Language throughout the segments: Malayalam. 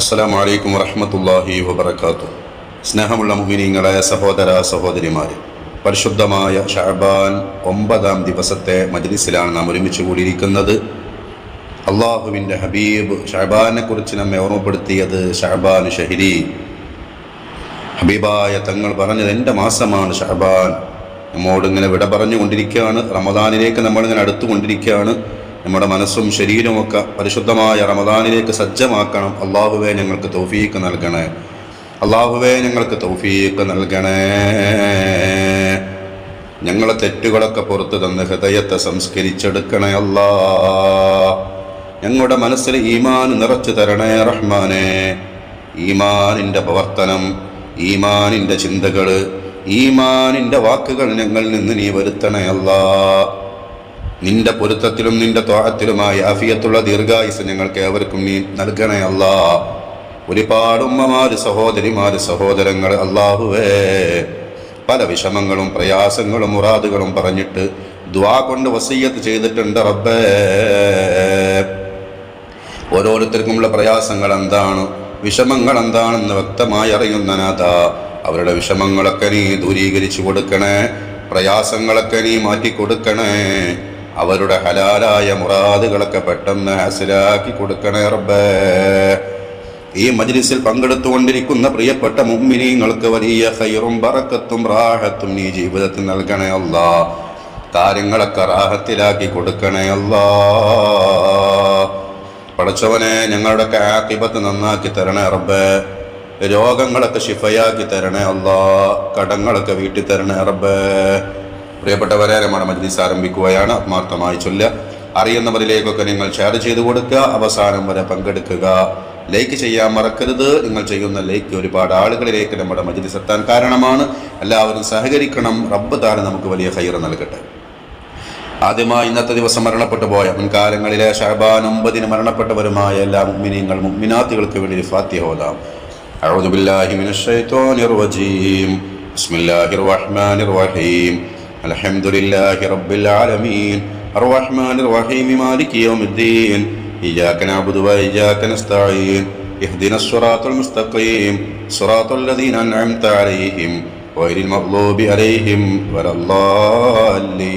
അസ്സലാമു അലൈക്കും വറഹ്മത്തുള്ളാഹി വബറകാതുഹു. സ്നേഹമുള്ള മുഅ്മിനീങ്ങളായ സഹോദര സഹോദരിമാരെ, പരിശുദ്ധമായ ശഅബാൻ 9-ാം ദിവസത്തെ മജ്ലിസിലാണ് നാം ഒരുമിച്ച് കൂടിയിരിക്കുന്നത്. അള്ളാഹുവിൻ്റെ ഹബീബ് ശഅബാനെ കുറിച്ച് നമ്മെ ഓർമ്മപ്പെടുത്തിയത് ശഅബാൻ ഷഹരി. ഹബീബായ തങ്ങൾ പറഞ്ഞത് എൻ്റെ മാസമാണ് ശഅബാൻ. നമ്മോടിങ്ങനെ വിട പറഞ്ഞുകൊണ്ടിരിക്കുകയാണ്. റമദാനിലേക്ക് നമ്മളിങ്ങനെ അടുത്തുകൊണ്ടിരിക്കുകയാണ്. നമ്മുടെ മനസ്സും ശരീരമൊക്കെ പരിശുദ്ധമായ റമദാനിലേക്ക് സജ്ജമാക്കണം. അള്ളാഹുവേ ഞങ്ങൾക്ക് തൗഫീഖ് നൽകണേ. അള്ളാഹുവേ ഞങ്ങൾക്ക് തൗഫീഖ് നൽകണേ. ഞങ്ങളെ തെറ്റുകളൊക്കെ പുറത്തു തന്ന് ഹൃദയത്തെ സംസ്കരിച്ചെടുക്കണേ അല്ലാ. ഞങ്ങളുടെ മനസ്സിൽ ഈമാൻ നിറച്ചു തരണേ റഹ്മാനെ. ഈമാനിൻ്റെ പ്രവർത്തനം, ഈമാനിൻ്റെ ചിന്തകൾ, ഈമാനിൻ്റെ വാക്കുകൾ ഞങ്ങളിൽ നിന്ന് നീ വരുത്തണേ അല്ലാ. നിന്റെ പൊരുത്തത്തിലും നിന്റെ ത്വാഅത്തിലുമായി ആഫിയത്തുള്ള ദീർഘായുസ് ഞങ്ങൾക്ക് ഏവർക്കും നീ നൽകണേ അല്ലാ. ഒരുപാട് ഉമ്മമാര്, സഹോദരിമാര്, സഹോദരങ്ങൾ അല്ലാഹുവേ പല വിഷമങ്ങളും പ്രയാസങ്ങളും മുറാദുകളും പറഞ്ഞിട്ട് ദുആ കൊണ്ട് വസിയ്യത്ത് ചെയ്തിട്ടുണ്ട് റബ്ബേ. ഓരോരുത്തർക്കുമുള്ള പ്രയാസങ്ങൾ എന്താണ്, വിഷമങ്ങൾ എന്താണെന്ന് വ്യക്തമായി അറിയുന്ന നാഥ, അവരുടെ വിഷമങ്ങളൊക്കെ നീ ദൂരീകരിച്ചു കൊടുക്കണേ. പ്രയാസങ്ങളൊക്കെ നീ മാറ്റിക്കൊടുക്കണേ. അവരുടെ ഹലാലായ മുറാദുകളൊക്കെ പെട്ടെന്ന് ഹാസിലാക്കി കൊടുക്കണേ റബ്ബേ. ഈ മജ്ലിസിൽ പങ്കെടുത്തുകൊണ്ടിരിക്കുന്ന പ്രിയപ്പെട്ട മുഅ്മിനീങ്ങൾക്ക് വലിയ ഖൈറും ബറക്കത്തും റാഹത്തും നീ ജീവിതത്തിൽ നൽകണേ അല്ലാ. കാര്യങ്ങളൊക്കെ റാഹത്തിലാക്കി കൊടുക്കണേ അല്ലാ. പടച്ചവനെ ഞങ്ങളുടെയൊക്കെ ആഖിബത്ത് നന്നാക്കി തരണേ റബ്ബേ. രോഗങ്ങളൊക്കെ ശിഫയാക്കി തരണേ അല്ലാ. കടങ്ങളൊക്കെ വീട്ടി തരണേ റബ്ബേ. പ്രിയപ്പെട്ടവരെ, നമ്മുടെ മജ്ലിസ് ആരംഭിക്കുകയാണ്. ആത്മാർത്ഥമായി ചൊല്ലുക. അറിയുന്നവരിലേക്കൊക്കെ നിങ്ങൾ ഷെയർ ചെയ്ത് കൊടുക്കുക. അവസാനം വരെ പങ്കെടുക്കുക. ലൈക്ക് ചെയ്യാൻ മറക്കരുത്. നിങ്ങൾ ചെയ്യുന്ന ലൈക്ക് ഒരുപാട് ആളുകളിലേക്ക് നമ്മുടെ മജ്ലിസ് എത്താൻ കാരണമാണ്. എല്ലാവരും സഹകരിക്കണം. റബ്ബ് താഴെ നമുക്ക് വലിയ ഖൈർ നൽകട്ടെ. ആദ്യമായി ഇന്നത്തെ ദിവസം മരണപ്പെട്ടു പോയ മുൻകാലങ്ങളിലെ ശഅബാൻ 9-ന് മരണപ്പെട്ടവരുമായ എല്ലാ മുഅ്മിനീങ്ങൾ മുഅ്മിനാത്തുകൾക്ക് വേണ്ടി ഫാത്തിഹ ഓതാം. അഊദു ബില്ലാഹി മിനശ് ശൈത്വാനിർ റജീം. ബിസ്മില്ലാഹിർ റഹ്മാനിർ റഹീം. അൽഹംദുലില്ലാഹി റബ്ബിൽ ആലമീൻ. അർറഹ്മാനിർ റഹീം. മാലികി യൗമിദ്ദീൻ. ഇയ്യാക നഅ്ബുദു വ ഇയ്യാക നസ്തഈൻ. ഇഹ്ദിനസ് സിറാത്തൽ മുസ്തഖീം. സിറാത്തൽ ലദീന അൻഅംത അലൈഹിം ഗൈറിൽ മഗ്ളൂബി അലൈഹിം വലദ്ദാല്ലീൻ.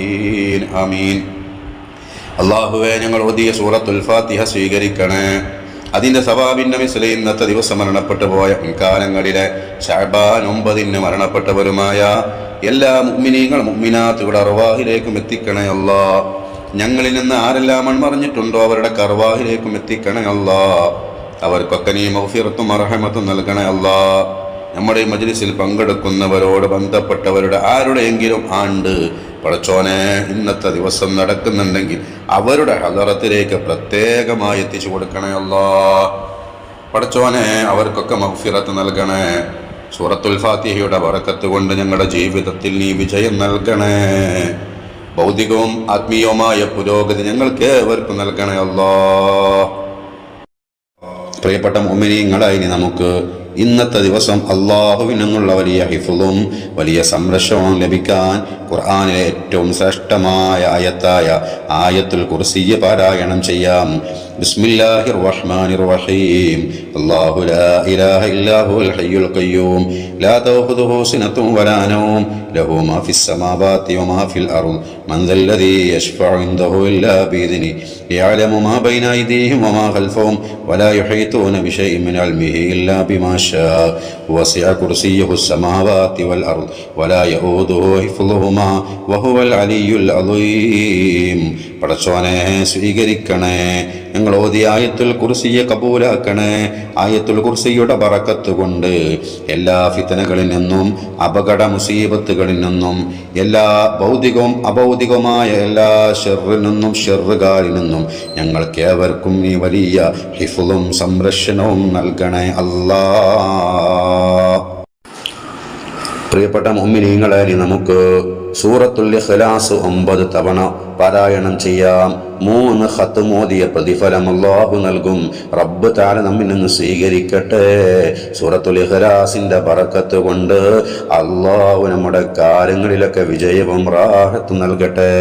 ആമീൻ. അല്ലാഹുവേ, ഞങ്ങൾ ഓതിയ സൂറത്തുൽ ഫാത്തിഹ സ്വീകരിക്കണേ. അതിൻ്റെ സവാബിൻ്റെ മിസ്ലി ഇന്നത്തെ ദിവസം മരണപ്പെട്ടു പോയ മുൻകാലങ്ങളിലെ ശഅബാൻ 9-ന് മരണപ്പെട്ടവരുമായ എല്ലാ മുഅ്മിനീങ്ങൾ മുഅ്മിനാത്തുകളുടെ അർവാഹിലേക്കും എത്തിക്കണേ അല്ലാ. ഞങ്ങളിൽ നിന്ന് ആരെല്ലാം മൺമറിഞ്ഞിട്ടുണ്ടോ അവരുടെ അർവാഹിലേക്കും എത്തിക്കണേ അല്ലാ. അവർക്കൊക്കെ നീ മഗ്ഫിറത്തും റഹ്മത്തും നൽകണേ അല്ലാ. നമ്മുടെ ഈ മജ്ലിസിൽ പങ്കെടുക്കുന്നവരോട് ബന്ധപ്പെട്ടവരുടെ ആരുടെയെങ്കിലും ആണ്ട് പടച്ചോനെ ഇന്നത്തെ ദിവസം നടക്കുന്നുണ്ടെങ്കിൽ അവരുടെ ഹദറത്തിലേക്ക് പ്രത്യേകമായി എത്തിച്ചു കൊടുക്കണേ അല്ലാ. പടച്ചോനെ അവർക്കൊക്കെ മഗ്ഫിറത്ത് നൽകണേ. സൂറത്തുൽ ഫാത്തിഹയുടെ ബറക്കത്ത് കൊണ്ട് ഞങ്ങളുടെ ജീവിതത്തിൽ നീ വിജയം നൽകണേ. ഭൗതികവും ആത്മീയവുമായ പുരോഗതി ഞങ്ങൾക്ക് ഏവർക്കും നൽകണേ അല്ലാ. പ്രിയപ്പെട്ട മുഅ്മിനീങ്ങളായി നമുക്ക് ഇന്നത്തെ ദിവസം അള്ളാഹുവിൽ നിന്നുള്ള വലിയ ഹിഫ്ളും വലിയ സംരക്ഷണവും ലഭിക്കാൻ ഖുർആനിലെ ഏറ്റവും ശ്രേഷ്ഠമായ ആയത്തായ ആയത്തുൽ കുർസിയ്യ പാരായണം ചെയ്യാം. ബിസ്മില്ലാഹിർ റഹ്മാനിർ റഹീം. അല്ലാഹു ലാ ഇലാഹ ഇല്ലാ ഹുവൽ ഹയ്യുൽ ഖയ്യൂം ലാ തഅഖുദുഹു സിനത്തുൻ വലാ നൗം ലഹു മാ ഫിസ് സമാവാതി വമാ ഫിൽ അർദ് മൻ ദല്ലദീ യശ്ഫഉ ഇൻദഹു ഇല്ലാ ബിഇദ്നിഹി യഅലമു മാ ബൈന അയ്ദീഹിം വമാ ഖൽഫഹും വലാ യുഹീതൂന ബിശൈഇൻ മിൻ ഇൽമിഹി ഇല്ലാ ബിമാ ശാഅ വസിഅ കുർസിയ്യുഹു السماوات والأرض ولا يؤوده حفظهما وهو العلي العظيم. പടച്ചോനെ സ്വീകരിക്കണേ. ഞങ്ങൾ ഓതിയ ആയത്തുൽ കുർസിയെ കബൂലാക്കണേ. ആയത്തുൽ കുർസിയുടെ ബറക്കത്ത് കൊണ്ട് എല്ലാ ഫിത്നകളിൽ നിന്നും അപകട മുസീബത്തുകളിൽ നിന്നും എല്ലാ ഭൗതികവും അഭൗതികവുമായ എല്ലാ ഷർറിൽ നിന്നും ഷർറുകാരിൽ നിന്നും ഞങ്ങൾക്ക് ഏവർക്കും നീ വലിയ ഹിഫ്ളും സംരക്ഷണവും നൽകണേ അല്ലാ. പ്രിയപ്പെട്ട മുഅ്മിനീങ്ങളെ, നമുക്ക് സൂറത്തുൽ ഇഖ്ലാസ് 9 തവണ പാരായണം ചെയ്യാം. 3 ഖത്ം ഓതിയ പ്രതിഫലം അല്ലാഹു നൽകും. റബ്ബ് തആല നമ്മിൽ നിന്ന് സ്വീകരിക്കട്ടെ. സൂറത്തുൽ ഇഖ്ലാസിന്റെ ബറക്കത്ത് കൊണ്ട് അല്ലാഹു നമ്മുടെ കാര്യങ്ങളിലൊക്കെ വിജയവും റാഹത്തും നൽകട്ടെ.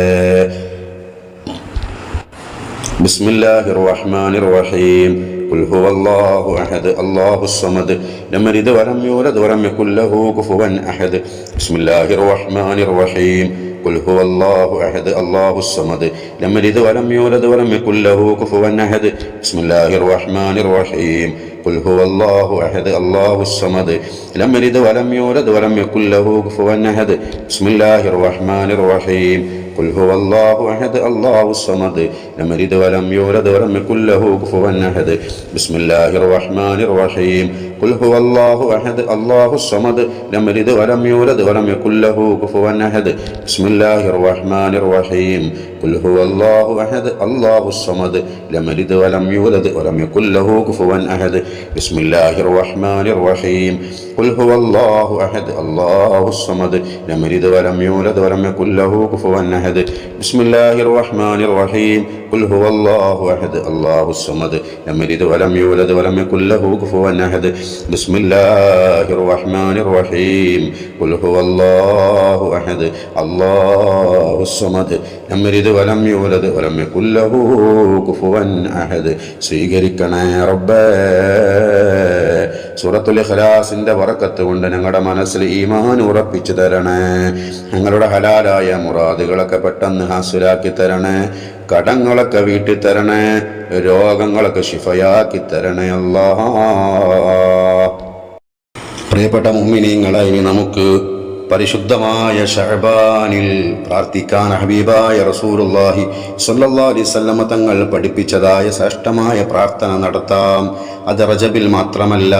ബിസ്മില്ലാഹിർ റഹ്മാനിർ റഹീം. قل هو الله أحد الله الصمد لم يلد ولم يولد ولم يكن له كفوا أحد بسم الله الرحمن الرحيم قل هو الله أحد الله الصمد لم يلد ولم يولد ولم يكن له كفوا أحد بسم الله الرحمن الرحيم قل هو الله أحد الله الصمد لم يلد ولم يولد ولم يكن له كفوا أحد بسم الله الرحمن الرحيم قل هو الله أحد الله الصمد لم يلد ولم يولد ولم يكن له كفوا أحد بسم الله الرحمن الرحيم قل هو الله أحد الله الصمد لم يلد ولم يولد ولم يكن له كفوا أحد بسم الله الرحمن الرحيم قل هو الله أحد الله الصمد لم يلد ولم يولد ولم يكن له كفوا أحد بسم الله الرحمن الرحيم قل هو الله أحد الله الصمد لم يلد ولم يولد ولم يكن له كفوا أحد بسم الله الرحمن الرحيم قل هو الله أحد الله الصمد لم يلد ولم يولد ولم يكن له كفوا أحد بسم الله الرحمن الرحيم قل هو الله أحد الله الصمد لم يلد ولم يولد ولم يكن له كفوا أحد സ്വീകരിക്കണേ റബ്ബേ. സൂറത്തുൽ ഇഖ്ലാസിന്റെ ബറക്കത്ത് കൊണ്ട് ഞങ്ങളുടെ മനസ്സിൽ ഈമാൻ ഉറപ്പിച്ചു തരണേ. ഞങ്ങളുടെ ഹലാലായ മുറാദുകളൊക്കെ പെട്ടെന്ന് ഹാസിലാക്കി തരണേ. കടങ്ങളൊക്കെ വീട്ടി തരണേ. രോഗങ്ങളൊക്കെ ശിഫയാക്കി തരണേ അല്ലാഹ്. പ്രിയപ്പെട്ട മുഅ്മിനീങ്ങളെ, ഇനി നമുക്ക് പരിശുദ്ധമായ ശഅബാനിൽ പ്രാർത്ഥിക്കാൻ ഹബീബായ റസൂലുള്ളാഹി സ്വല്ലല്ലാഹു അലൈഹി വസല്ലം തങ്ങൾ പഠിപ്പിച്ചതായ ശ്രേഷ്ഠമായ പ്രാർത്ഥന നടത്താം. അത് റജബിൽ മാത്രമല്ല,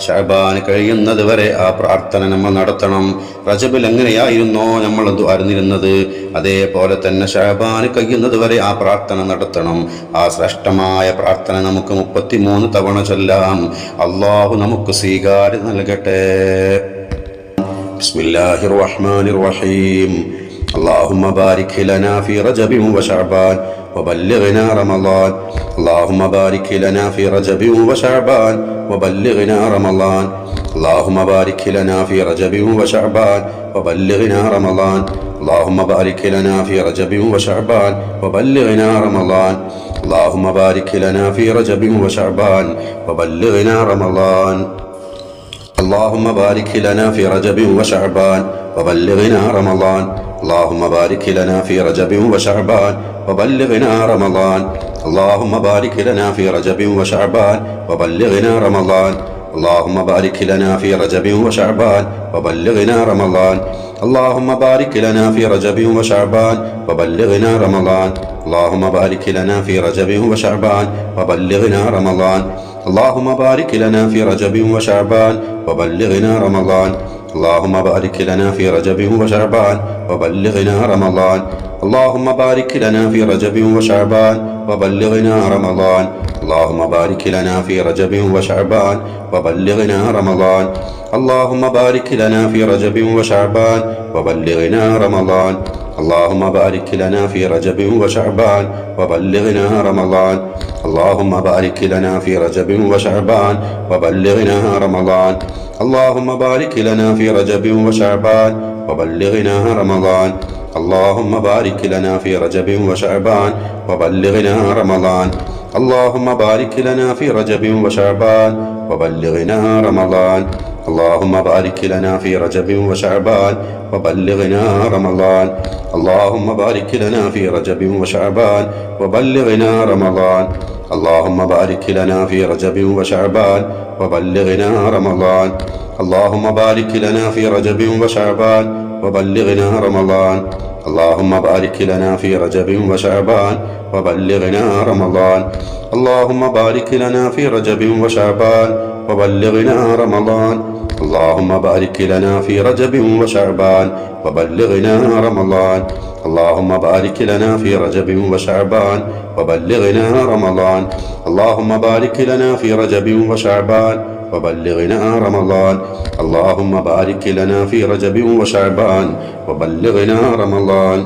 ശഅബാൻ കഴിയുന്നത് വരെ ആ പ്രാർത്ഥന നമ്മൾ നടത്തണം. റജബിൽ എങ്ങനെയായിരുന്നോ നമ്മൾ അറിഞ്ഞിരുന്നത്, അതേപോലെ തന്നെ ശഅബാൻ കഴിയുന്നത് വരെ ആ പ്രാർത്ഥന നടത്തണം. ആ ശ്രേഷ്ഠമായ പ്രാർത്ഥന നമുക്ക് 33 തവണ ചൊല്ലാം. അള്ളാഹു നമുക്ക് സ്വീകാര്യം നൽകട്ടെ. بسم الله الرحمن الرحيم اللهم بارك لنا في رجب وشعبان وبلغنا رمضان اللهم بارك لنا في رجب وشعبان وبلغنا رمضان اللهم بارك لنا في رجب وشعبان وبلغنا رمضان اللهم بارك لنا في رجب وشعبان وبلغنا رمضان اللهم بارك لنا في رجب وشعبان وبلغنا رمضان اللهم بارك لنا في رجب وشعبان وبلغنا رمضان اللهم بارك لنا في رجب وشعبان وبلغنا رمضان اللهم بارك لنا في رجب وشعبان وبلغنا رمضان اللهم بارك لنا في رجب وشعبان وبلغنا رمضان اللهم بارك لنا في رجب وشعبان وبلغنا رمضان اللهم بارك لنا في رجب وشعبان وبلغنا رمضان اللهم بارك لنا في رجب وشعبان وبلغنا رمضان اللهم بارك لنا في رجب وشعبان وبلغنا رمضان اللهم بارك لنا في رجب وشعبان وبلغنا رمضان اللهم بارك لنا في رجب وشعبان وبلغنا رمضان اللهم بارك لنا في رجب وشعبان وبلغنا رمضان اللهم بارك لنا في رجب وشعبان وبلغنا رمضان اللهم بارك لنا في رجب وشعبان وبلغنا رمضان اللهم بارك لنا في رجب وشعبان وبلغنا رمضان اللهم بارك لنا في رجب وشعبان وبلغنا رمضان اللهم بارك لنا في رجب وشعبان وبلغنا رمضان اللهم بارك لنا في رجب وشعبان وبلغنا رمضان اللهم بارك لنا في رجب وشعبان وبلغنا رمضان اللهم بارك لنا في رجب وشعبان وبلغنا رمضان اللهم بارك لنا في رجب وشعبان وبلغنا رمضان اللهم بارك لنا في رجب وشعبان وبلغنا رمضان اللهم بارك لنا في رجب وشعبان وبلغنا رمضان اللهم بارك لنا في رجب وشعبان وبلغنا رمضان اللهم بارك لنا في رجب وشعبان وبلغنا رمضان اللهم بارك لنا في رجب وشعبان وبلغنا رمضان اللهم بارك لنا في رجب وشعبان وبلغنا رمضان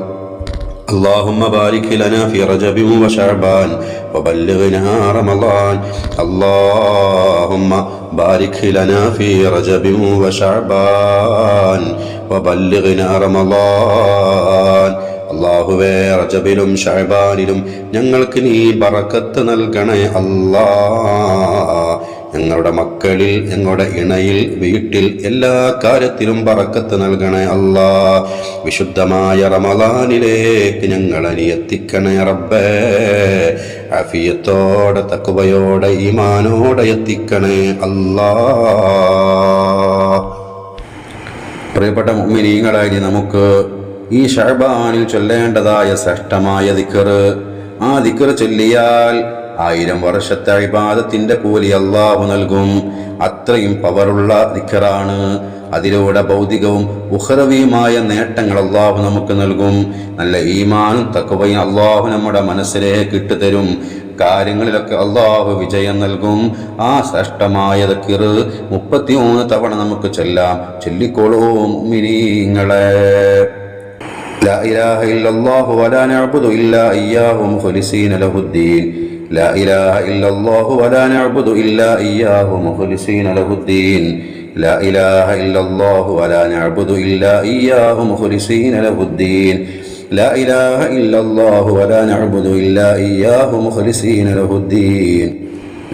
اللهم بارك لنا في رجب وشعبان وبلغنا رمضان اللهم بارك لنا في رجب وشعبان وبلغنا رمضان അല്ലാഹുവേ റജബിലും ശഅബാനിലും ഞങ്ങൾക്ക് നീ ബറക്കത്ത് നൽകണേ അല്ലാ. ഞങ്ങളുടെ മക്കളിൽ, ഞങ്ങളുടെ ഇണയിൽ, വീട്ടിൽ എല്ലാ കാര്യത്തിലും ബറക്കത്ത് നൽകണേ അല്ലാ. വിശുദ്ധമായ റമളാനിലേക്ക് ഞങ്ങളെ നീ എത്തിക്കണേ റബ്ബേ. ആഫിയത്തോടെ, തഖ്വയോടെ, ഈമാനോടെ എത്തിക്കണേ അല്ലാ. പ്രിയപ്പെട്ട മുഅ്മിനീങ്ങളായി നമുക്ക് ഈ ശഅബാനിൽ ചൊല്ലേണ്ടതായ ശ്രേഷ്ഠമായ ദിക്ർ, ആ ദിക്ർ ചൊല്ലിയാൽ 1000 വർഷത്തെ ഇബാദത്തിന്റെ കൂലി അല്ലാഹു നൽകും. അത്രയും പവറുള്ള ദിക്റാണ്. അതിലൂടെ ഭൗതികവും ഉഖ്റവിയുമായ നേട്ടങ്ങൾ അല്ലാഹു നമുക്ക് നൽകും. നല്ല ഈമാനും തഖ്വയും അല്ലാഹു നമ്മുടെ മനസ്സിലേക്ക് ഇട്ടുതരും. കാര്യങ്ങളിലൊക്കെ അല്ലാഹു വിജയം നൽകും. ആ ശ്രേഷ്ഠമായ ദിക്ർ 33 തവണ നമുക്ക് ചൊല്ലാം. ചൊല്ലിക്കോളൂ മുഅ്മിനീങ്ങളെ. ലാ ഇലാഹ ഇല്ലല്ലാഹു വലാ നഅ്ബുദു ഇല്ലാ ഇയ്യാഹു മുഖ്ലിസീന ലഹുദ്ദീൻ. لا إله إلا الله ولا نعبد إلا إياه مخلصين له الدين. لا إله إلا الله ولا نعبد إلا إياه مخلصين له الدين. لا إله إلا الله ولا نعبد إلا إياه مخلصين له الدين.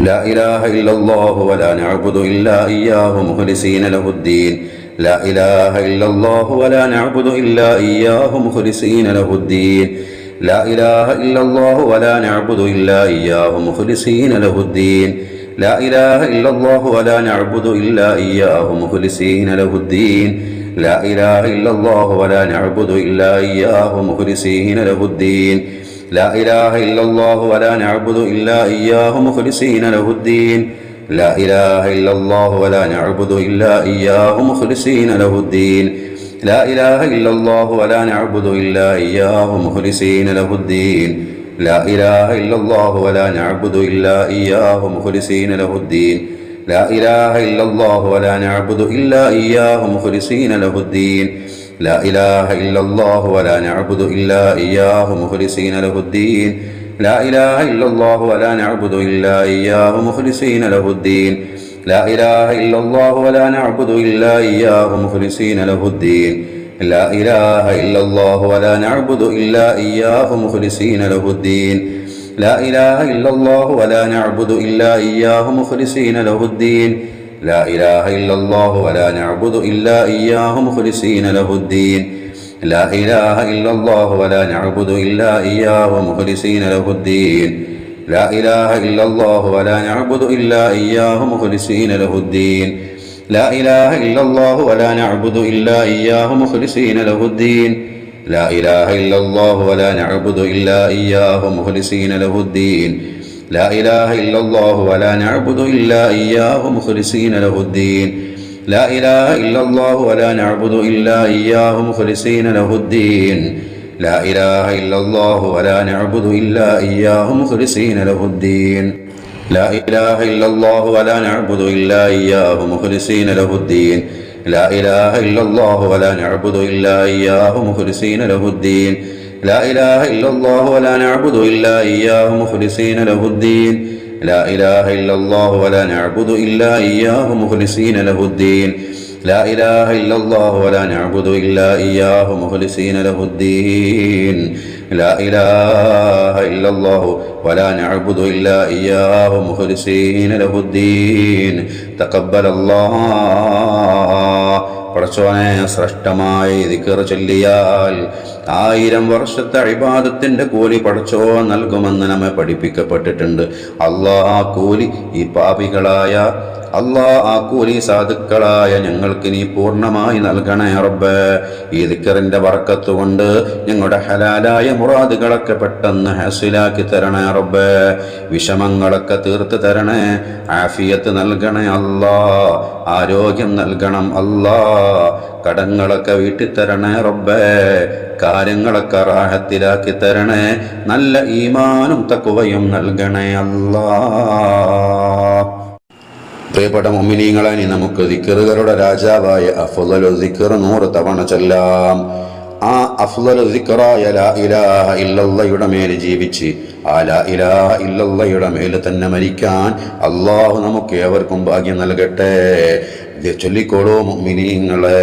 لا إله إلا الله ولا نعبد إلا إياه مخلصين له الدين. لا إله إلا الله ولا نعبد إلا إياه مخلصين له الدين. لا إله إلا الله ولا نعبد إلا إياه مخلصين له الدين. لا إله إلا الله ولا نعبد إلا إياه مخلصين له الدين. لا إله إلا الله ولا نعبد إلا إياه مخلصين له الدين. لا إله إلا الله ولا نعبد إلا إياه مخلصين له الدين. لا إله إلا الله ولا نعبد إلا إياه مخلصين له الدين. لا إله إلا الله ولا نعبد إلا إياه مخلصين له الدين. لا إله إلا الله ولا نعبد إلا إياه مخلصين له الدين. لا إله إلا الله ولا نعبد إلا إياه مخلصين له الدين. لا إله إلا الله ولا نعبد إلا إياه مخلصين له الدين. لا إله إلا الله ولا نعبد إلا إياه مخلصين له الدين. لا إله إلا الله ولا نعبد إلا إياه مخلصين له الدين. لا إله إلا الله ولا نعبد إلا إياه مخلصين له الدين. لا إله إلا الله ولا نعبد إلا إياه مخلصين له الدين. لا إله إلا الله ولا نعبد إلا إياه مخلصين له الدين. لا إله إلا الله ولا نعبد إلا إياه مخلصين له الدين. لا إله إلا الله ولا نعبد إلا إياه مخلصين له الدين. لا إله إلا الله ولا نعبد إلا إياه مخلصين له الدين. لا إله إلا الله ولا نعبد إلا إياه مخلصين له الدين. لا إله إلا الله ولا نعبد إلا إياه مخلصين له الدين. لا إله إلا الله ولا نعبد إلا إياه مخلصين له الدين. لا إله إلا الله ولا نعبد إلا إياه مخلصين له الدين. لا إله إلا الله ولا نعبد إلا إياه مخلصين له الدين. لا إله إلا الله ولا نعبد إلا إياه مخلصين له الدين. لا إله إلا الله ولا نعبد إلا إياه مخلصين له الدين. لا إله إلا الله ولا نعبد إلا إياه مخلصين له الدين. لا إله إلا الله ولا نعبد إلا إياه مخلصين له الدين. لا إله إلا الله ولا نعبد إلا إياه مخلصين له الدين. تقبل الله. പടച്ചോനെ, ശ്രേഷ്ഠമായി ദിക്ർ ചൊല്ലിയാൽ 1000 വർഷത്തെ ഇബാദത്തിന്റെ കൂലി പടച്ചോൻ നൽകുമെന്ന് നമ്മെ പഠിപ്പിക്കപ്പെട്ടിട്ടുണ്ട്. അല്ലാഹ് ആ കൂലി ഈ പാപികളായ, അല്ലാഹ് ആ കൂലി സാധുക്കളായ ഞങ്ങൾക്ക് നീ പൂർണ്ണമായി നൽകണേ റബ്ബേ. ഈ ദിക്റിന്റെ ബർക്കത്ത് കൊണ്ട് ഞങ്ങളുടെ ഹലാലായ മുറാദുകളൊക്കെ പെട്ടെന്ന് ഹാസിലാക്കി തരണേ റബ്ബേ. വിഷമങ്ങളൊക്കെ തീർത്ത് തരണേ. ആഫിയത്ത് നൽകണേ അല്ലാഹ്. ആരോഗ്യം നൽകണം അല്ലാഹ്. കടങ്ങളൊക്കെ വീട്ടി തരണേ റബ്ബേ. കാര്യങ്ങളൊക്കെ റാഹത്തിലാക്കി തരണേ. നല്ല ഈമാനും തഖ്വയും നൽകണേ അല്ലാഹ്. പ്രിയപ്പെട്ട മുഅ്മിനീങ്ങളെ, നമുക്ക് ദിക്റുകളുടെ രാജാവായ അഫ്ളലു ദിക്ർ 100 തവണ ചൊല്ലാം. ആ അഫ്ളലു ദിക്റായ ലാ ഇലാഹ ഇല്ലല്ലാഹയുടെ മേൽ ജീവിച്ച് ആ ലാ ഇലാഹ ഇല്ലല്ലാഹയുടെ മേൽ തന്നെ മരിക്കാൻ അല്ലാഹു നമുക്ക് ഏവർക്കും ഭാഗ്യം നൽകട്ടെ. ചൊല്ലിക്കോളൂ മുഅ്മിനീങ്ങളെ.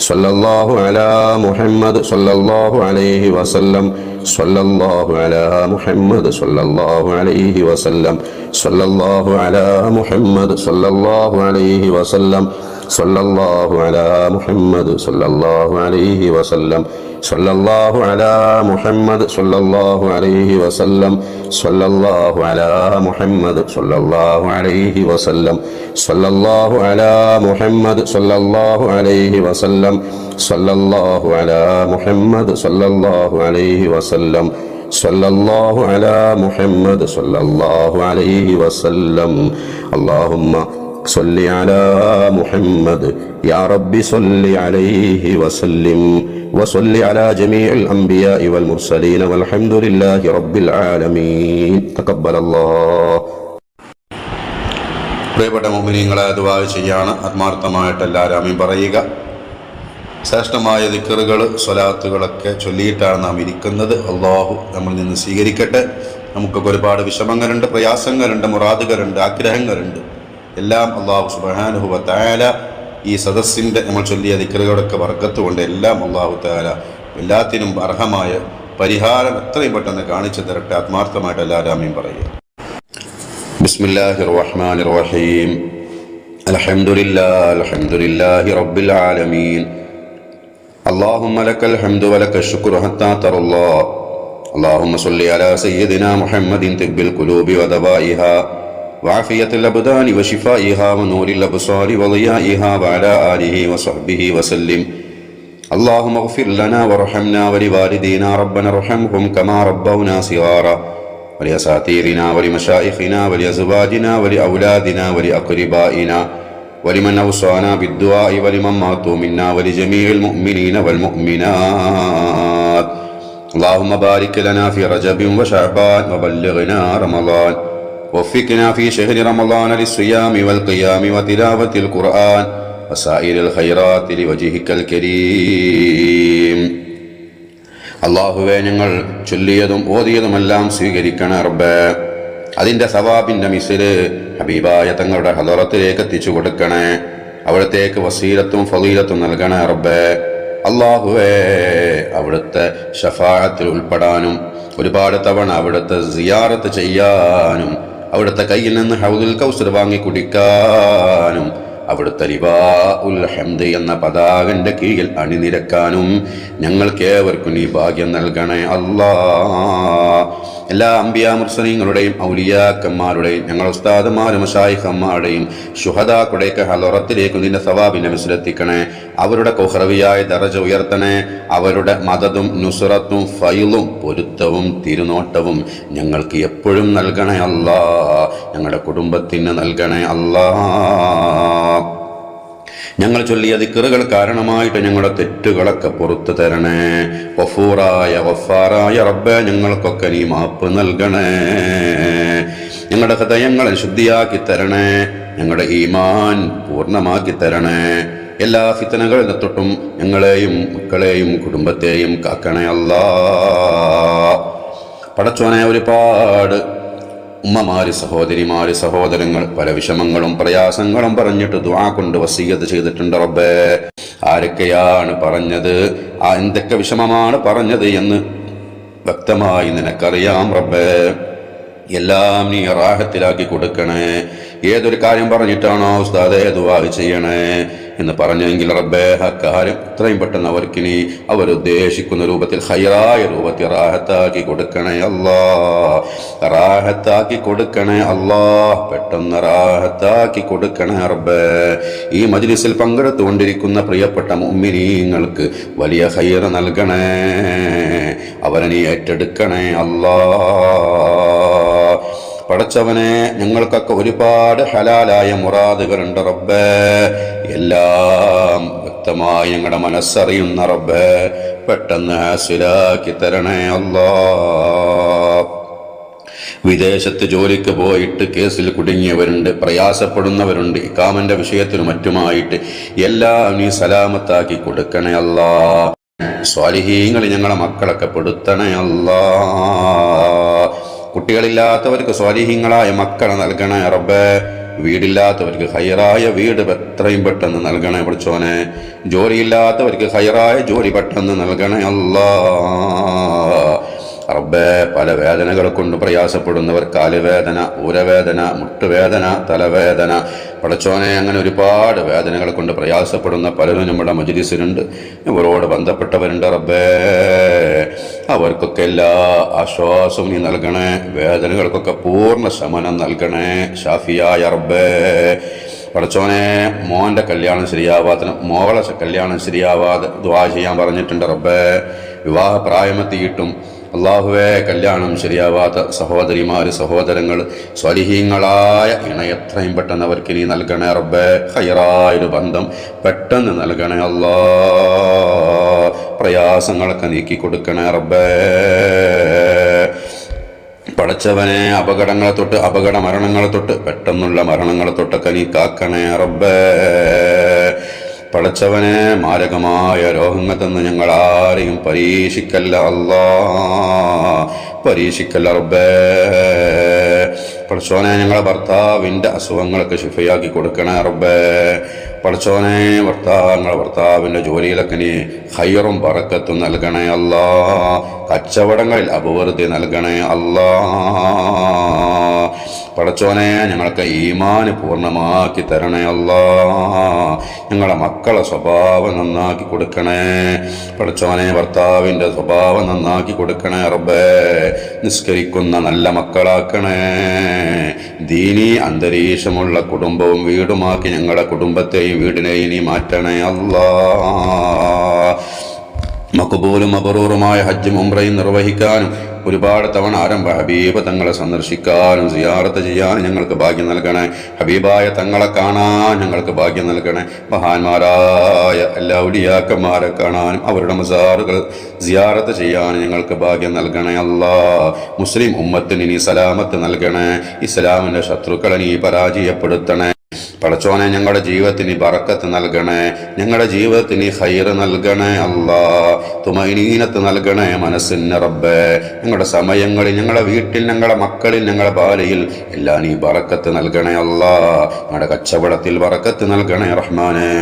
صلى الله على محمد صلى الله عليه وسلم صلى الله على محمد صلى الله عليه وسلم صلى الله على محمد صلى الله عليه وسلم صلى الله على محمد صلى الله عليه وسلم صلى الله على محمد صلى الله عليه وسلم صلى الله على محمد صلى الله عليه وسلم صلى الله على محمد صلى الله عليه وسلم صلى الله على محمد صلى الله عليه وسلم صلى الله على محمد صلى الله عليه وسلم اللهم صل على محمد يا رب صل عليه وسلم وصل على جميع الأنبياء والمرسلين والحمد لله رب العالمين تقبل الله. പ്രിയപ്പെട്ട മുഅ്മിനീങ്ങളെ, ദുആ ചെയ്യാണ് ആത്മാർത്ഥമായിട്ട് എല്ലാവരും ആമീൻ പറയുക. ശ്രേഷ്ഠമായ ദിക്റുകൾ സ്വലാത്തുകളൊക്കെ ചൊല്ലിയിട്ടാണ് നാം ഇരിക്കുന്നത്. അള്ളാഹു നമ്മളിൽ നിന്ന് സ്വീകരിക്കട്ടെ. നമുക്കൊക്കെ ഒരുപാട് വിഷമങ്ങളുണ്ട്, പ്രയാസങ്ങളുണ്ട്, മുറാദുകളുണ്ട്, ആഗ്രഹങ്ങളുണ്ട്. എല്ലാം അള്ളാഹു സുബ്ഹാനഹു വ തആല ഈ സദസ്സിൻ്റെ നമ്മൾ ചൊല്ലിയ ദിക്റുകളൊക്കെ ബർക്കത്ത് കൊണ്ട് എല്ലാം അള്ളാഹു തആല എല്ലാത്തിനും അർഹമായ പരിഹാരം എത്രയും പെട്ടെന്ന് കാണിച്ചു തരട്ടെ. ആത്മാർത്ഥമായിട്ട് എല്ലാവരും ആമീൻ പറയുക. ബിസ്മില്ലാഹിർ റഹ്മാനിർ റഹീം. അൽഹംദുലില്ലാഹി റബ്ബിൽ ആലമീൻ. اللهم لك الحمد ولك الشكر حتى ترى الله. اللهم صل على سيدنا محمد طب القلوب ودوائها وعافية الأبدان وشفائها ونور الأبصار وضيائها وعلى آله وصحبه وسلم. اللهم اغفر لنا وارحمنا ولوالدينا ربنا ارحمهم كما ربونا صغارا ولأساتذتنا ولمشايخنا ولأزواجنا ولأولادنا ولأقربائنا ولمن أوصانا بالدعاء ولمن ماتوا منا ولجميع المؤمنين والمؤمنات. اللهم بارك لنا في رجب وشعبان وبلغنا رمضان. وفقنا في شهر رمضان للصيام والقيام وتلاوة القرآن وسائر الخيرات لوجهك الكريم. അള്ളാഹുവേ, ഞങ്ങൾ ചൊല്ലിയതും ഓതിയതുമെല്ലാം സ്വീകരിക്കണേ റബ്ബേ. അതിൻ്റെ സവാബിൻ്റെ മിസില് ഹബീബായ തങ്ങളുടെ ഹദറത്തിലേക്ക് എത്തിച്ചു കൊടുക്കണേ. അവിടത്തേക്ക് വസീലത്തും ഫളീലത്തും നൽകണേ റബ്ബേ. അള്ളാഹുവേ, അവിടുത്തെ ശഫാഅത്തിൽ ഉൾപ്പെടാനും ഒരുപാട് തവണ അവിടുത്തെ സിയാറത്ത് ചെയ്യാനും അവിടുത്തെ കയ്യിൽ നിന്ന് ഹൗദുൽ കൗസർ വാങ്ങി കുടിക്കാനും അവിടുത്തെ ലിവാഉൽ ഹംദ് എന്ന പതാകന്റെ കീഴിൽ അണിനിരക്കാനും ഞങ്ങൾക്കേവർക്കും ഈ ഭാഗ്യം നൽകണേ അല്ലാഹ്. എല്ലാ അംബിയാ മുർസലീങ്ങളുടെയും ഔലിയാക്കന്മാരുടെയും ഞങ്ങൾ ഉസ്താദുമാരും മശായിഖന്മാരുടെയും ശുഹദാക്കളുടെയൊക്കെ ഹലറത്തിലേക്ക് നിന്റെ സവാബിനെ മിസ്ലെത്തിക്കണേ. അവരുടെ കുഹ്റവിയായ ദറജ ഉയർത്തണേ. അവരുടെ മദതും നുസ്റത്തും ഫൈളും പൊരുത്തവും തിരുനോട്ടവും ഞങ്ങൾക്ക് എപ്പോഴും നൽകണേ അല്ലാഹ്. ഞങ്ങളുടെ കുടുംബത്തിന് നൽകണേ അല്ലാഹ്. ഞങ്ങൾ ചൊല്ലിയ ദിക്റുകൾ കാരണമായിട്ട് ഞങ്ങളുടെ തെറ്റുകളൊക്കെ പുറത്തു തരണേ. ഗഫൂറായ ഗഫാറായ റബ്ബേ, ഞങ്ങൾക്കൊക്കെ നീ മാപ്പ് നൽകണേ. ഞങ്ങളുടെ ഹൃദയങ്ങളെ ശുദ്ധിയാക്കി തരണേ. ഞങ്ങളുടെ ഈമാൻ പൂർണ്ണമാക്കി തരണേ. എല്ലാ ഫിത്നകളിൽ തൊട്ടും ഞങ്ങളെയും മക്കളെയും കുടുംബത്തെയും കാക്കണേ അല്ലാഹ്. പടച്ചോനെ, ഒരുപാട് ഉമ്മമാര്, സഹോദരിമാര്, സഹോദരങ്ങൾ പല വിഷമങ്ങളും പ്രയാസങ്ങളും പറഞ്ഞിട്ട് ദുആ കൊണ്ട് വസിയ്യത്ത് ചെയ്തിട്ടുണ്ട് റബ്ബേ. ആരൊക്കെയാണ് പറഞ്ഞത്, എന്തൊക്കെ വിഷമമാണ് പറഞ്ഞത് എന്ന് വ്യക്തമായി നിനക്കറിയാം റബ്ബേ. എല്ലാം നീ റാഹത്തിലാക്കി കൊടുക്കണേ. ഏതൊരു കാര്യം പറഞ്ഞിട്ടാണോ ഉസ്താദേ ദുആ ചെയ്യണേ എന്ന് പറഞ്ഞെങ്കിൽ റബ്ബേ, ആ കാര്യം എത്രയും പെട്ടെന്ന് അവർക്ക് നീ അവരുദ്ദേശിക്കുന്ന രൂപത്തിൽ ഹൈറായ രൂപത്തിൽ റാഹത്താക്കി കൊടുക്കണേ അല്ലാഹ്. റാഹത്താക്കി കൊടുക്കണേ അല്ലാഹ്. പെട്ടെന്ന് റാഹത്താക്കി കൊടുക്കണേ റബ്ബേ. ഈ മജ്ലിസിൽ പങ്കെടുത്തുകൊണ്ടിരിക്കുന്ന പ്രിയപ്പെട്ട മുഅ്മിനീങ്ങൾക്ക് വലിയ ഖൈർ നൽകണേ. അവരെ നീ ഏറ്റെടുക്കണേ അല്ലാഹ്. പടച്ചവനെ, ഞങ്ങൾക്കൊക്കെ ഒരുപാട് ഹലാലായ മുറാദുകളുണ്ട് റബ്ബേ. എല്ലാം വ്യക്തമായി ഞങ്ങളുടെ മനസ്സറിയുന്ന റബ്ബേ, പെട്ടെന്ന് ഹാസിലാക്കി തരണേ അല്ലാഹ്. വിദേശത്ത് ജോലിക്ക് പോയിട്ട് കേസിൽ കുടുങ്ങിയവരുണ്ട്, പ്രയാസപ്പെടുന്നവരുണ്ട്. ഇഖാമന്റെ വിഷയത്തിനും മറ്റുമായിട്ട് എല്ലാം നീ സലാമത്താക്കി കൊടുക്കണേ അല്ലാഹ്. സ്വാലിഹീങ്ങൾ ഞങ്ങളെ മക്കളൊക്കെ പെടുത്തണേ അല്ലാഹ്. കുട്ടികളില്ലാത്തവർക്ക് സ്വാലിഹീങ്ങളായ മക്കളെ നൽകണേ റബ്ബേ. വീടില്ലാത്തവർക്ക് ഹൈറായ വീട് എത്രയും പെട്ടെന്ന് നൽകണേ പഠിച്ചോനെ. ജോലിയില്ലാത്തവർക്ക് ഹൈറായ ജോലി പെട്ടെന്ന് നൽകണേ അല്ലാ. റബ്ബേ, പല വേദനകൾ കൊണ്ട് പ്രയാസപ്പെടുന്നവർ, കാലുവേദന, ഊരവേദന, മുട്ടുവേദന, തലവേദന, പടച്ചോനെ, അങ്ങനെ ഒരുപാട് വേദനകൾ കൊണ്ട് പ്രയാസപ്പെടുന്ന പലരും നമ്മുടെ മജ്‌ലിസിലുണ്ട്, ഇവരോട് ബന്ധപ്പെട്ടവരുണ്ട്. റബ്ബേ, അവർക്കൊക്കെ എല്ലാ ആശ്വാസവും നീ നൽകണേ, വേദനകൾക്കൊക്കെ പൂർണ്ണ ശമനം നൽകണേ ഷാഫിയായ റബ്ബേ. പടച്ചോനെ, മോൻ്റെ കല്യാണം ശരിയാവാതെ, മോളെ കല്യാണം ശരിയാവാതെ ദുആ ചെയ്യാൻ പറഞ്ഞിട്ടുണ്ട് റബ്ബേ. വിവാഹ പ്രായമെത്തിയിട്ടും അല്ലാഹുവേ കല്യാണം ശരിയാവാത്ത സഹോദരിമാര്, സഹോദരങ്ങൾ, സ്വലിഹീങ്ങളായ ഇണ എത്രയും പെട്ടെന്ന് അവർക്ക് നീ നൽകണേ റബ്ബേ. ഹൈറായൊരു ബന്ധം പെട്ടെന്ന് നൽകണേ അല്ലാ. പ്രയാസങ്ങളൊക്കെ നീക്കി കൊടുക്കണേ റബ്ബേ. പടച്ചവനെ, അപകടങ്ങളെ തൊട്ട്, അപകട മരണങ്ങളെ തൊട്ട്, പെട്ടെന്നുള്ള മരണങ്ങളെ തൊട്ടൊക്കെ നീ കാക്കണേ റബ്ബേ. പടച്ചവനെ, മാരകമായ രോഗങ്ങൾ തന്ന് ഞങ്ങൾ ആരെയും പരീക്ഷിക്കല്ല അല്ലാ, പരീക്ഷിക്കല്ല റബ്ബേ. പടച്ചോനെ, ഞങ്ങളെ ഭർത്താവിൻ്റെ അസുഖങ്ങളൊക്കെ ശിഫയാക്കി കൊടുക്കണേ റബ്ബേ. പടച്ചോനെ, ഭർത്താവിൻ്റെ ജോലിയിലൊക്കെ നീ ഖൈറും ബറക്കത്തും നൽകണേ അല്ലാ. കച്ചവടങ്ങളിൽ അഭിവൃദ്ധി നൽകണേ അല്ലാ. പടച്ചോനെ, ഞങ്ങൾക്ക് ഈമാന് പൂർണ്ണമാക്കി തരണേ അല്ലാ. ഞങ്ങളെ മക്കളെ സ്വഭാവം നന്നാക്കി കൊടുക്കണേ പടച്ചോനെ. ഭർത്താവിൻ്റെ സ്വഭാവം നന്നാക്കി കൊടുക്കണേ റബ്ബേ. നിസ്കരിക്കുന്ന നല്ല മക്കളാക്കണേ. ദീനീ അന്തരീക്ഷമുള്ള കുടുംബവും വീടുമാക്കി ഞങ്ങളുടെ കുടുംബത്തെയും വീടിനെയും നീ മാറ്റണേ അല്ലാ. മഖ്ബൂലും മബ്റൂറുമായ ഹജ്ജും ഉംറയും നിർവഹിക്കാനും ഒരുപാട് തവണ ആരംഭ ഹബീബ് തങ്ങളെ സന്ദർശിക്കാനും സിയാറത്ത് ചെയ്യാനും ഞങ്ങൾക്ക് ഭാഗ്യം നൽകണേ. ഹബീബായ തങ്ങളെ കാണാൻ ഞങ്ങൾക്ക് ഭാഗ്യം നൽകണേ. മഹാന്മാരായ എല്ലാ ഔലിയാക്കന്മാരെ കാണാനും അവരുടെ മസാറുകൾ സിയാറത്ത് ചെയ്യാനും ഞങ്ങൾക്ക് ഭാഗ്യം നൽകണേ അല്ലാ. മുസ്ലിം ഉമ്മത്തിന് നീ സലാമത്ത് നൽകണേ. ഇസ്ലാമിൻ്റെ ശത്രുക്കളെ നീ പരാജയപ്പെടുത്തണേ പടച്ചോനെ. ഞങ്ങളുടെ ജീവിതത്തിന് ബറക്കത്ത് നൽകണേ. ഞങ്ങളുടെ ജീവിതത്തിന് ഖൈറ് നൽകണേ അല്ലാ. തുമൈനീനത്ത് നൽകണേ മനസ്സിന് റബ്ബേ. ഞങ്ങളുടെ സമയങ്ങളിൽ, ഞങ്ങളുടെ വീട്ടിൽ, ഞങ്ങളുടെ മക്കളിൽ, ഞങ്ങളുടെ ഭാര്യയിൽ എല്ലാം നീ ബറക്കത്ത് നൽകണേ അല്ലാ. ഞങ്ങളുടെ കച്ചവടത്തിൽ ബറക്കത്ത് നൽകണേ റഹ്മാനേ.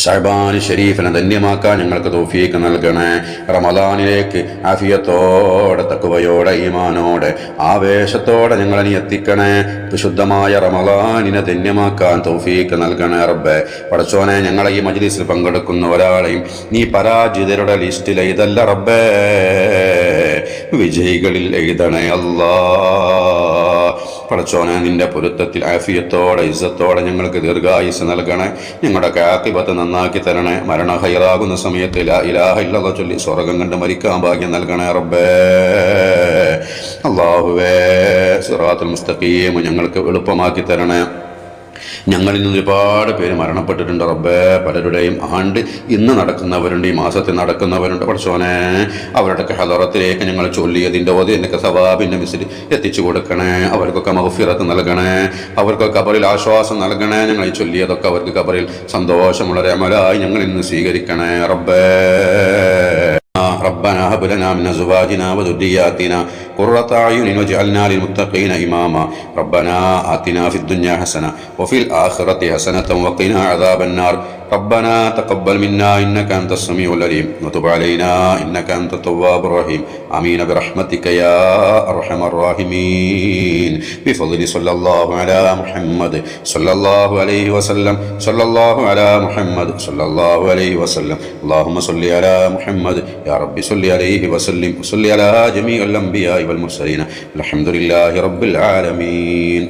ശഅബാൻ ഷരീഫിനെ ധന്യമാക്കാൻ ഞങ്ങൾക്ക് തൗഫീഖ് നൽകണേ. റമദാനിലേക്ക് ആഫിയത്തോടെ, തഖ്വയോടെ, ഈമാനോടെ, ആവേശത്തോടെ ഞങ്ങളെ നീ എത്തിക്കണേ. വിശുദ്ധമായ റമദാനിനെ ധന്യമാക്കാൻ തൗഫീഖ് നൽകണേ റബ്ബേ. പടച്ചോനെ, ഞങ്ങളെ ഈ മജ്‌ലിസിൽ പങ്കെടുക്കുന്ന ഒരാളെയും നീ പരാജിതരുടെ ലിസ്റ്റിൽ എഴുതല്ല റബ്ബേ, വിജയികളിൽ എഴുതണേ അല്ലാ. പടച്ചോനെ, നിന്റെ പൊരുത്തത്തിൽ ആഫിയത്തോടെ, ഇസ്സത്തോടെ ഞങ്ങൾക്ക് ദീർഘായുസ് നൽകണേ. ഞങ്ങളുടെ ആഖിബത്ത് നന്നാക്കി തരണേ. മരണ ഹൈറാകുന്ന സമയത്ത് ലാ ഇലാഹ ഇല്ലല്ലാഹ് ചൊല്ലി സ്വർഗം കണ്ട് മരിക്കാൻ ഭാഗ്യം നൽകണേ റബ്ബേ. അല്ലാഹുവേ, സിറാത്തുൽ മുസ്തഖീം ഞങ്ങൾക്ക് എളുപ്പമാക്കി തരണേ. ഞങ്ങളിൽ നിന്ന് ഒരുപാട് പേര് മരണപ്പെട്ടിട്ടുണ്ട് റബ്ബേ. പലരുടെയും ആണ്ട് ഇന്ന് നടക്കുന്നവരുണ്ട്, ഈ മാസത്തിൽ നടക്കുന്നവരുണ്ട്. പടച്ചോനെ, അവരുടെയൊക്കെ ഹദറത്തിലേക്ക് ഞങ്ങൾ ചൊല്ലിയതിൻ്റെ ഓതിൻ്റെ സവാബിൻ്റെ മിസിൽ എത്തിച്ചു കൊടുക്കണേ. അവർക്കൊക്കെ മഗ്ഫിറത്ത് നൽകണേ. അവർക്കൊക്കെ ഖബറിൽ ആശ്വാസം നൽകണേ. ഞങ്ങൾ ചൊല്ലിയതൊക്കെ അവർക്ക് ഖബറിൽ സന്തോഷമുള്ള അമലായി ഞങ്ങൾ ഇന്ന് സ്വീകരിക്കണേ റബ്ബേ. ربنا هب لنا من أزواجنا وذرياتنا قرة أعين واجعلنا للمتقين إماما ربنا آتنا في الدنيا حسنة وفي الآخرة حسنة وقنا عذاب النار ربنا تقبل منا إنك أنت السميع العليم وتب علينا إنك أنت التواب الرحيم آمين برحمتك يا أرحم الراحمين بفضل صلى الله على محمد صلى الله عليه وسلم صلى الله على محمد صلى الله عليه وسلم اللهم صل على محمد يا رب صل عليه وسلم وصل على جميع الأنبياء والمرسلين الحمد لله رب العالمين.